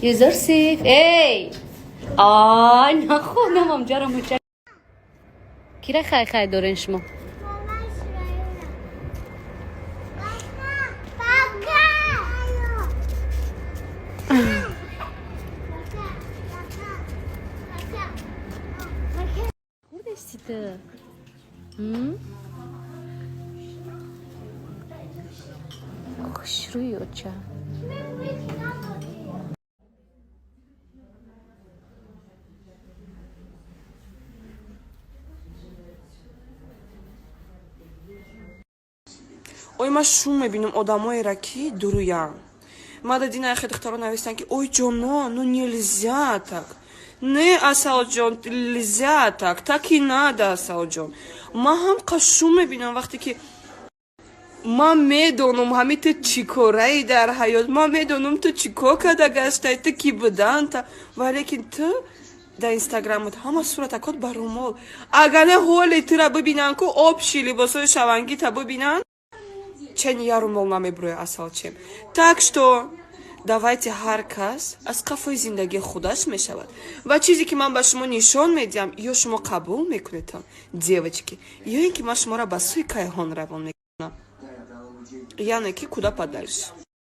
Юзерсиф. Эй! Ай, находам амҷара муча. Кира хай дорен шумо? Курдеси ты? Хушруй оча. ой ман шум мебинам одамоеро ки дуруян мададина хедхтаро навистан ки ой ҷоно ну нельзя так не асалҷон нельзя так и надо асалҷон ман ҳамқа шум мебинам вақте ки ман медонам ҳами ту чӣ кораи дар ҳаёт ман медонам ту чӣ кор карда гаштаи ту ки буданта валекин ту дар инстаграмот ҳама суратакот ба румол агар не ҳоли тура бибинан ку обши либосои шавангита бибинан чен я румол намеброя асалчем так что давайте ҳар кас аз қафои зиндагии худаш мешавад ва чизе ки ман ба шумо нишон медиҳам ё шумо қабул мекунедам девочки ё ин ки ман шуморо ба сӯи кайҳон равон мекунам яъне ки куда подальше